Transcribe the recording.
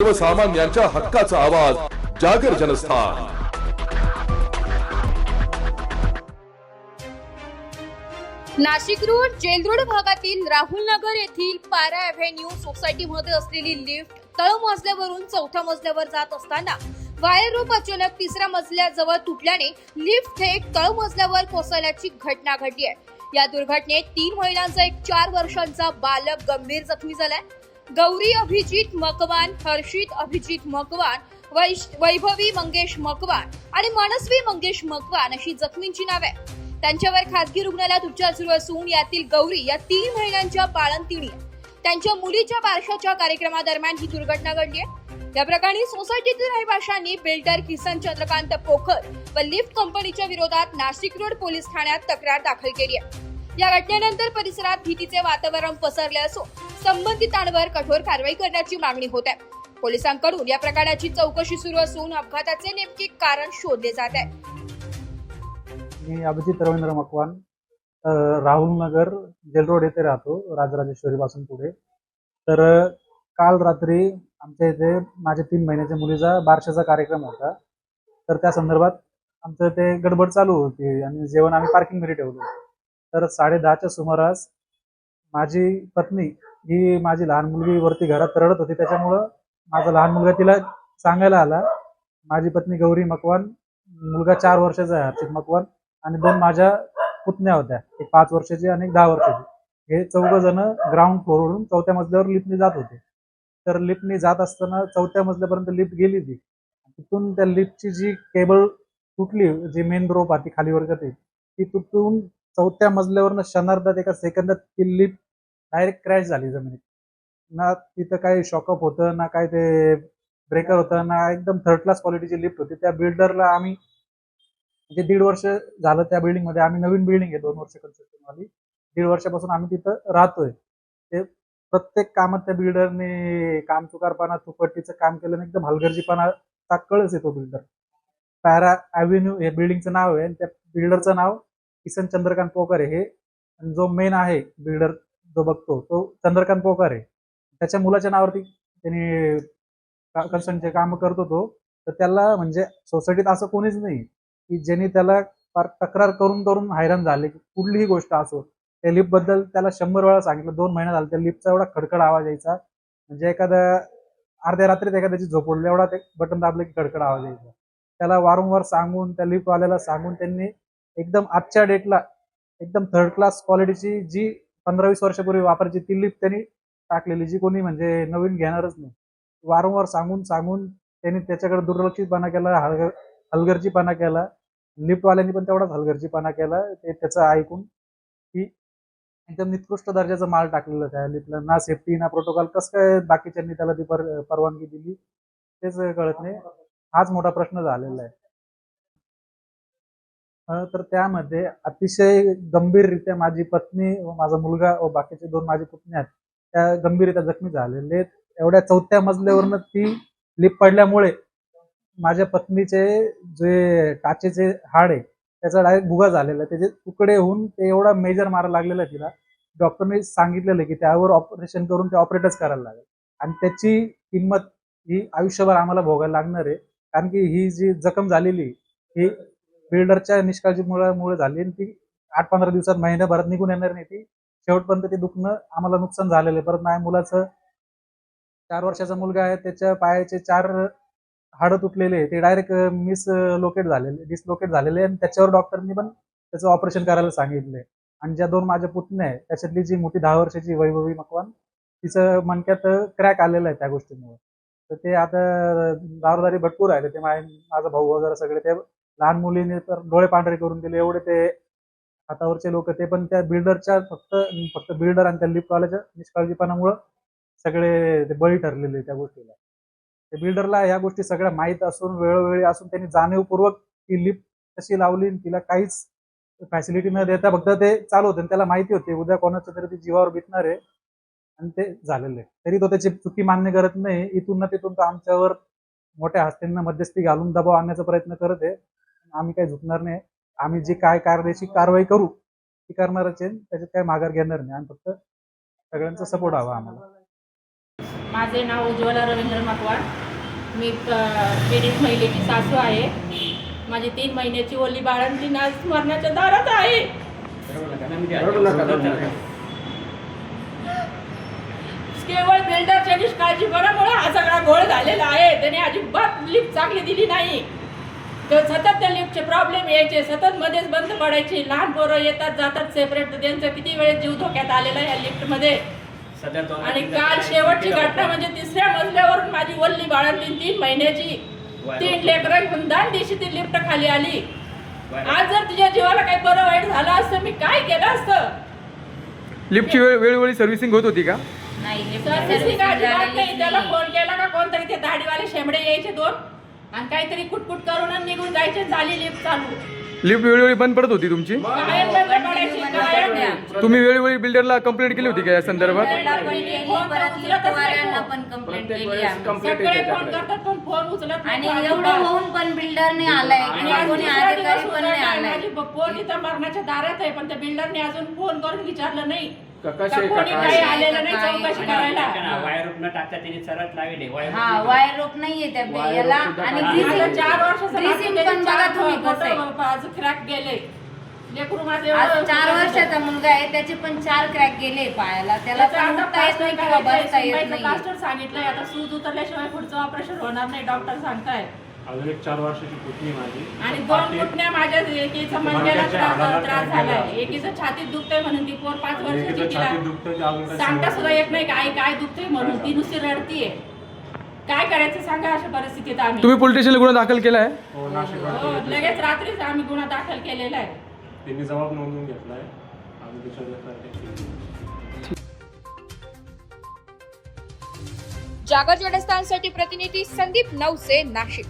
सर्वसामान्यांच्या हक्काचा आवाज जागर जनस्थान। नाशिक रोड जेल रोड भागातील राहुल नगर येथील पारा एव्हेन्यू सोसायटी मध्ये असलेली लिफ्ट तळमजल्यावरून चौथ्या मजल्यावर जात असताना वायर रोप अचानक तिसऱ्या मजल्याजवळ तुटल्याने लिफ्ट थेट तळमजल्यावर कोसळल्याची घटना घडली आहे। या दुर्घटनेत 3 महिलांचा एक 4 वर्षांचा बालक गंभीर जखमी झालाय। गौरी अभिजित मकवान, हर्षित अभिजित मकवान, वैभवी मंगेश मकवान आणि मनस्वी मंगेश मकवान अशी जखमींची नावे आहेत। त्यांच्यावर खासगी रुग्णालयात उपचार सुरू असून यातील गौरी या 3 महिलांच्या बाळंतिणी त्यांच्या मुलीच्या बारशाच्या कार्यक्रमादरम्यान ही दुर्घटना घडली आहे। या प्रकरणी सोसायटीतील रहिवाशांनी बिल्डर किसन चंद्रकांत पोखर व लिफ्ट कंपनीच्या विरोधात नाशिक रोड पोलीस ठाण्यात तक्रार दाखल केली आहे। या घटनेनंतर परिसरात भीतीचे वातावरण पसरले असून संबंधितांवर कठोर कारवाई करण्याची मागणी होत आहे। पोलिसांकडून या प्रकरणाची चौकशी सुरू असून अपघाताचे नेमके कारण शोधले जात आहे। मी अभिजित रवींद्र मकवान, राहुल नगर जेल रोड येथे राहतो, राजराजेश्वरी पासून पुढे। तर काल रात्री आमच्या इथे माझ्या 3 महिन्याच्या मुलीचा बारशाचा कार्यक्रम होता। तर त्या संदर्भात आमचं ते गडबड चालू होती आणि जेवण आम्ही पार्किंग मध्ये ठेवलं। तर 10:30च्या सुमारास माझी पत्नी ही माझी लहान मुलगी वरती घरात रडत होती, त्याच्यामुळं माझा लहान मुलगा तिला सांगायला आला। माझी पत्नी गौरी मकवान, मुलगा 4 वर्षाचा आहे हर्षित मकवान आणि 2 माझ्या पुतण्या होत्या, एक 5 वर्षाची आणि एक 10 वर्षाची। हे 4 जण ग्राउंड फ्लोरवरून 4थ्या मजल्यावर लिफ्टने जात होते। तर लिफ्टने जात असताना 4थ्या मजल्यापर्यंत लिफ्ट गेली ती, तिथून त्या लिफ्टची जी केबल तुटली, जी मेन रोप होती खालीवर जाते ती तुटून 4थ्या मजल्यावरनं क्षणार्धात एका सेकंदात ती लिफ्ट डायरेक्ट क्रॅश झाली जमिनीत। ना तिथं काही शॉकअप होतं, ना काय ते ब्रेकर होतं, ना एकदम थर्ड क्लास क्वालिटीची लिफ्ट होती। त्या बिल्डरला आम्ही म्हणजे 1.5 वर्ष झालं त्या बिल्डिंग मध्ये, आम्ही नवीन बिल्डिंग आहे 2 वर्ष कन्स्ट्रक्शन वाली, 1.5 वर्षापासून आम्ही तिथं राहतोय। ते प्रत्येक कामात त्या बिल्डरने कामचुकारपणा, चुकटीचं काम केलं, एकदम हलगर्जीपणाचा कळस आहे तो बिल्डर। पॅरा एव्हेन्यू हे बिल्डिंगचं नाव आहे, त्या बिल्डरचं नाव किसन चंद्रकांत पोखर आहे। हे जो मेन आहे बिल्डर जो बघतो तो चंद्रकांत पोखर आहे। त्याच्या मुलाच्या नावावरती त्यांनी कन्स्ट्रक्शनचे काम करतो तो। तर त्याला म्हणजे सोसायटीत असं कोणीच नाही की ज्यांनी त्याला तक्रार करून करून हैराण झाले की कुठलीही गोष्ट असो। त्या लिफ्ट बद्दल त्याला 100 वेळा सांगितलं, 2 महिने झाले त्या लिफ्टचा एवढा खडखड आवाज यायचा, म्हणजे एखादा अर्ध्या रात्रीत एखाद्याची झोप उडली एवढा ते बटन दाबलं की खडखड आवाज यायचा। त्याला वारंवार सांगून, त्या लिफ्टवाल्याला सांगून त्यांनी एकदम आजच्या डेटला एकदम थर्ड क्लास क्वालिटीची जी 15-20 वर्षापूर्वी वापरायची ती लिफ्ट त्यांनी टाकलेली, जी कोणी म्हणजे नवीन घेणारच नाही। वारंवार सांगून सांगून त्यांनी त्याच्याकडे दुर्लक्षितपणा केला, हलगर्जीपणा केला। लिफ्टवाल्यांनी पण तेवढाच हलगर्जीपणा केला। ते त्याचं ऐकून की एकदम निकृष्ट दर्जाचा माल टाकलेला त्या लिफ्टला, ना सेफ्टी ना प्रोटोकॉल, कसं काय बाकीच्यांनी त्याला ती परवानगी दिली तेच कळत नाही। हाच मोठा प्रश्न झालेला आहे। तर त्यामध्ये अतिशय गंभीररित्या माझी पत्नी व माझा मुलगा व बाकीचे 2 माझे पुतण्या आहेत, त्या गंभीररित्या जखमी झालेले आहेत। एवढ्या 4थ्या मजल्यावरनं ती लिफ्ट पडल्यामुळे माझ्या पत्नीचे जे टाचेचे हाड आहे त्याचा डायरेक्ट भुगा झालेला आहे, त्याचे तुकडे होऊन ते एवढा मेजर मारा लागलेला आहे तिला। डॉक्टरने सांगितलेलं की त्यावर ऑपरेशन करून ते ऑपरेटच करायला लागेल आणि त्याची किंमत ही आयुष्यभर आम्हाला भोगायला लागणार आहे। कारण की ही जी जखम झालेली ही बिल्डरच्या निष्काळजीमुळे झाली आणि ती 8-15 दिवसात, महिन्याभरात निघून येणार नाही। ती शेवटपर्यंत ते दुखणं आम्हाला नुकसान झालेलं आहे। परत माझ्या मुलाचं 4 वर्षाचा मुलगा आहे, त्याच्या पायाचे 4 हाडं तुटलेले आहे, ते डायरेक्ट डिसलोकेट झालेले आणि त्याच्यावर डॉक्टरनी पण त्याचं ऑपरेशन करायला सांगितलंय। आणि ज्या 2 माझ्या पुतण्या आहे त्याच्यातली जी मोठी 10 वर्षाची वैभवी मकवान, तिचं मणक्यात क्रॅक आलेला आहे त्या गोष्टीमुळे। तर ते आता दारोदारी भटकू राहिले, ते माझा भाऊ वगैरे सगळे। ते लहान मुलीने तर डोळे पांढरे करून दिले, एवढे ते हातावरचे लोक, ते पण त्या बिल्डरच्या फक्त बिल्डर आणि त्या लिफ्टवाल्याच्या निष्काळजीपणामुळे सगळे ते बळी ठरलेले त्या गोष्टीला। त्या बिल्डरला या गोष्टी सगळ्या माहीत असून, वेळोवेळी असून, त्यांनी जाणीवपूर्वक ती लिफ्ट कशी लावली, तिला काहीच फॅसिलिटी न देता फक्त ते चालवते। त्याला माहिती होते उद्या कोणाच्या तरी ती जीवावर बेतणार आहे आणि ते झालेलं आहे, तरी तो त्याची चुकी मान्य करत नाही। इथून ना तिथून तो आमच्यावर मोठ्या हस्त्यांना मध्यस्थी घालून दबाव आणण्याचा प्रयत्न करत आहे। आम्ही काही झुकणार नाही। आम्ही जी काय कायदेशीर कारवाई करू ती करणारच आहे, त्याच्यात काही माघार घेणार नाही। आणि फक्त सगळ्यांचा सपोर्ट हवा आम्हाला। माझे नाव उज्ज्वला रवींद्र मकवान. मी पीडित महिलेची सासू आहे. माझी 3 महिन्याची ओली बाळंतीण आज मरणाच्या दारात आहे. केवळ बिल्डरच्या निष्काळजीपणामुळे हा सगळा घोळ झालेला आहे. त्याने अजिबात लिफ्ट चांगली दिली नाही. तर सतत त्या लिफ्टचे प्रॉब्लेम यायचे, सतत मध्येच बंद पडायची. लहान पोरं येतात जातात सेपरेट, तर त्यांचा किती वेळेस जीव धोक्यात आलेला आहे या लिफ्टमध्ये. आणि काल शेवटची घटना म्हणजे 3ऱ्या मजल्यावरून माझी वल्ली बाळंतीण 3 महिन्याची 3 लेकरं घेऊन दान दिवशी ती लिफ्ट खाली आली. आज जर तुझ्या जीवाला काही बरं वाईट झालं असतं, मी काय केलं असतं? लिफ्टची वेळोवेळी सर्व्हिसिंग होत होती का? सर्व्हिसिंग अजिबात नाही. त्याला फोन केला का कोणतरी ते दाढीवाले शेंबडे यायचे 2 आणि काहीतरी कुटकुट करून निघून जायचे. झाली लिफ्ट चालू. लिफ्ट वेळोवेळी बंद पडत होती तुमची? कायम बंद पडायची, कायम. तुम्ही वेळोवेळी बिल्डरला कंप्लेंट केली होती का या संदर्भात? सगळे फोन करतात पण फोन उचलत आणि नाही. एवढं होऊन पण बिल्डर नाही आलाय आणि आज कोणी दुसरा अधिकारी दिवस पण नाही उजाडला. आलाय. माझी पोर इथं मरणाच्या दारात आहे, पण त्या बिल्डरने अजून फोन करून विचारलं नाही का का कसे कोणी का काही काय? आलेलं नाही चौकशी करायला. वायर न टाकता त्यांनी सरळ लावले. हा वायर रोप नाहीये त्या वायर याला. रोप सुद्धा आणि नाही. माझं ग्रीसिंग 4 वर्षाचं ग्रीसिंग नातू पण बघा तुम्ही कसं आहे. आज क्रॅक गेले. लेकरू माझं आज एवढं 4 वर्षाचा मुलगा आहे, त्याचे पण 4 क्रॅक गेले पायाला. त्याला त्याचं पण आता उठता येत नाही किंवा बसता येत नाही. प्लास्टर सांगितलंय. आता सूज उतरल्याशिवाय पुढचं ऑपरेशन होणार नाही, डॉक्टर सांगताय. अजून एक 4 वर्षाची पुतणी माझी आणि 2 गुटण्या माझ्या एकीचा मणक्याला त्रास झालाय, एकीचं छातीत दुखतंय म्हणून ती पोर 5 वर्षाची. तिला सांगता सुद्धा येत नाही काय काय दुखतंय म्हणून. ती नुसती रडतीये. काय करायचं सांगा अशा परिस्थितीत आम्ही. तुम्ही पोलीस स्टेशनला गुन्हा दाखल केला आहे? हो, नाशिकला हो, लगेच रात्रीच आम्ही गुन्हा दाखल केलेला आहे. त्यांनी जबाब नोंदवून घेतलाय. आम्ही त्याच्यावर जागर जनस्थानसाठी प्रतिनिधी संदीप नवसे, नाशिक.